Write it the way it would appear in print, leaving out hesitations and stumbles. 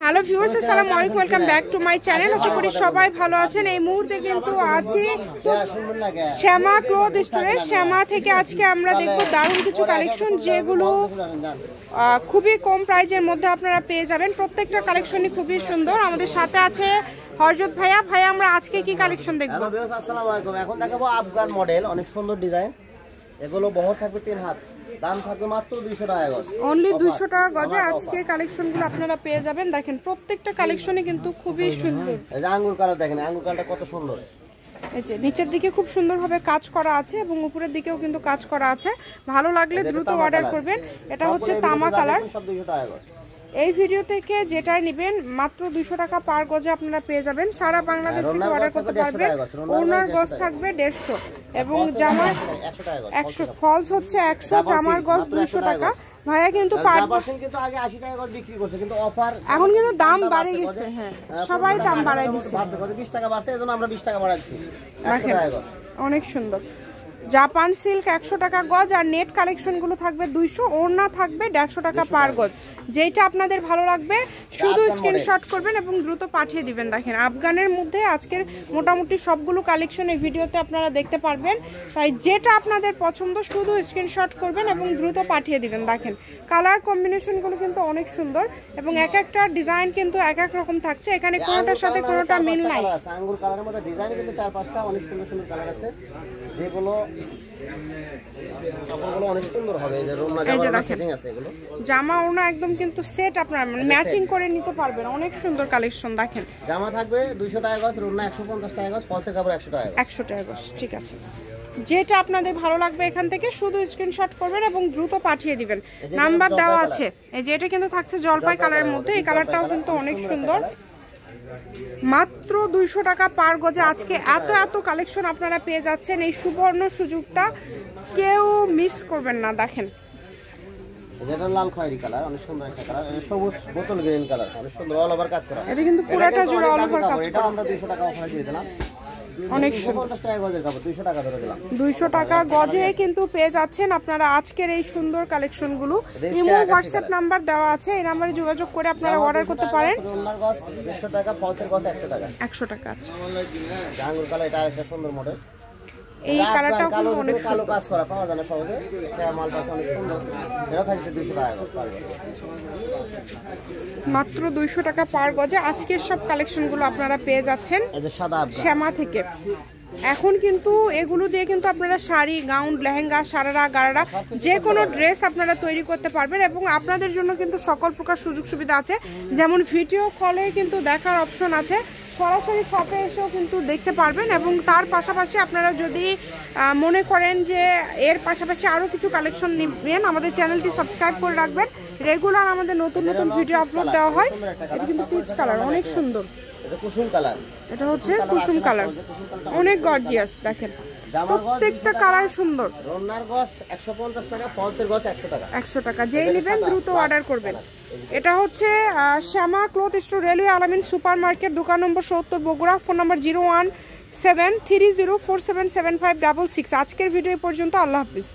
Hello viewers, আসসালামু আলাইকুম, welcome back to my channel. আশা করি সবাই ভালো আছেন। এই মুহূর্তে কিন্তু আছি শ্যামা ক্লথ স্টোরে। শ্যামা থেকে আজকে আমরা দেখব দারুণ কিছু কালেকশন, যেগুলো খুবই কম প্রাইজের মধ্যে আপনারা পেয়ে যাবেন। প্রত্যেকটা কালেকশনই খুবই সুন্দর। আমাদের সাথে আছে হরজত ভাইয়া। ভাইয়া, আমরা আজকে কি কালেকশন দেখব? আসসালামু আলাইকুম। এখন দেখাবো আফগান মডেল, অনেক সুন্দর ডিজাইন। এগুলো বহর থাকবে 3 হাত, দাম থাকবে মাত্র 200 টাকা গজ। অনলি 200 টাকা গজে আজকে কালেকশনগুলো আপনারা পেয়ে যাবেন। দেখেন প্রত্যেকটা কালেকশনই কিন্তু খুবই সুন্দর। এই যে আঙ্গুর কালার দেখেন, আঙ্গুর কালারটা কত সুন্দর। এই যে নিচের দিকে খুব সুন্দরভাবে কাজ করা আছে এবং উপরের দিকেও কিন্তু কাজ করা আছে। ভালো লাগলে দ্রুত অর্ডার করবেন। এটা হচ্ছে তামা কালার। সব 200 টাকা গজ। এই ভিডিও থেকে যেটাই নেবেন মাত্র 200 টাকা পার গজে আপনারা পেয়ে যাবেন। সারা বাংলাদেশ থেকে অর্ডার করতে পারবেন। ওনার গজ থাকবে 150 এবং জামার 100, ফলস হচ্ছে 100, জামার গজ 200 টাকা। ভাইয়া কিন্তু কিন্তু আগে 80 টাকা গজ বিক্রি করছে, কিন্তু অফার এখন কিন্তু দাম বাড়ে গেছে। হ্যাঁ, সবাই দাম বাড়ায় দিচ্ছে। 20 টাকা বাড়ছে, এজন্য আমরা 20 টাকা বাড়াচ্ছি। 100 টাকা গজ। অনেক সুন্দর জাপান সিল্ক 100 টাকা গজ, আর নেট কালেকশনগুলো থাকবে 200, ওড়না থাকবে 150 টাকা পার গজ। যেটা আপনাদের ভালো লাগবে শুধু স্ক্রিনশট করবেন এবং দ্রুত পাঠিয়ে দিবেন। দেখেন আফগানের মধ্যে আজকের মোটামুটি সবগুলো কালেকশন এই ভিডিওতে আপনারা দেখতে পারবেন। তাই যেটা আপনাদের পছন্দ শুধু স্ক্রিনশট করবেন এবং দ্রুত পাঠিয়ে দিবেন। দেখেন কালার কম্বিনেশনগুলো কিন্তু অনেক সুন্দর এবং এক একটা ডিজাইন কিন্তু এক এক রকম থাকছে। এখানে কোনোটার সাথে কোনোটা মিল নাই। আঙ্গুর কালারের মধ্যে ডিজাইন কিন্তু 4-5টা অনেক সুন্দর সুন্দর কালার আছে, যেগুলো কাপড়গুলো অনেক সুন্দর হবে। এই যে রোনা জামা সেটিং আছে, এগুলো জামা ওনা একদম কিন্তু সেট আপনারা ম্যাচিং করে নিতে পারবেন। অনেক সুন্দর কালেকশন। দেখেন জামা থাকবে 200 টাকা গজ, রোনা 150 টাকা গজ, ফলসের কাপড় 100 টাকা গজ। 100 টাকা গজ, ঠিক আছে। যেটা আপনাদের ভালো লাগবে এখান থেকে শুধু স্ক্রিনশট করবেন এবং দ্রুত পাঠিয়ে দিবেন। নাম্বার দেওয়া আছে। এই যে এটা কিন্তু থাকছে জলপাই কালারের মধ্যে। এই কালারটাও কিন্তু অনেক সুন্দর। মাত্র 200 টাকা পার গজে আজকে এত এত কালেকশন আপনারা পেয়ে যাচ্ছেন। এই সুবর্ণ সুযোগটা কেউ মিস করবেন না। দেখেন যেটা লাল খয়েরি কালার, অনেক সুন্দর একটা কালার। সবুজ বোতল গ্রিন কালার, অনেক সুন্দর অল ওভার কাজ করা। এটা কিন্তু পুরোটা জুড়ে অল ওভার কাজ করা। এটা আমরা 200 টাকা অফার দিয়ে দিলাম। অনেক সুন্দর। 50 টাকা গজের কাপড় 200 টাকা ধরে দিলাম। 200 টাকা গজে কিন্তু পেয়ে যাচ্ছেন আপনারা আজকের এই সুন্দর কালেকশনগুলো। ইমো হোয়াটসঅ্যাপ নাম্বার দেওয়া আছে, এই নম্বরে যোগাযোগ করে আপনারা অর্ডার করতে পারেন। রোনার গজ 150 টাকা, ফলসের গজ 100 টাকা। 100 টাকা আছে। আঙ্গুর কালার, এটা একটা সুন্দর মডেল। এই কালারটাও কিন্তু অনেক কালো কাজ করা পাওয়া যায় না সহজে। এটা মাল পাশে অনেক সুন্দর। এটা থাকছে 200 টাকা গজ পার গজ। মাত্র 200 টাকা পার গজে আজকের সব কালেকশনগুলো আপনারা পেয়ে যাচ্ছেন এই যে সাদা আফগান শ্যামা থেকে। এখন কিন্তু এগুলো দিয়ে কিন্তু আপনারা শাড়ি, গাউন, লেহেঙ্গা, সারারা, গারারা যে কোনো ড্রেস আপনারা তৈরি করতে পারবেন এবং আপনাদের জন্য কিন্তু সকল প্রকার সুযোগ সুবিধা আছে। যেমন ভিডিও কলে কিন্তু দেখার অপশন আছে, সরাসরি শপে এসেও কিন্তু দেখতে পারবেন। এবং তার পাশাপাশি আপনারা যদি মনে করেন যে এর পাশাপাশি আরও কিছু কালেকশন নেবেন, আমাদের চ্যানেলটি সাবস্ক্রাইব করে রাখবেন। রেগুলার আমাদের নতুন নতুন ভিডিও আপলোড দেওয়া হয়। এটা কিন্তু পিচ কালার, অনেক সুন্দর। এটা কুসুম কালার, এটা হচ্ছে কুসুম কালার, অনেক গর্জিয়াস। দেখেন প্রত্যেকটা কালার সুন্দর। রোনার গজ 150 টাকা, ফলসের গজ 100 টাকা। 100 টাকা। যেই নেবেন দ্রুত অর্ডার করবেন। এটা হচ্ছে শ্যামা ক্লথ স্টোর, রেলওয়ে আলামিন সুপার মার্কেট, দোকান নম্বর 70, বগুড়া। ফোন নম্বর 01730477566। আজকের ভিডিও পর্যন্ত। আল্লাহ হাফিজ।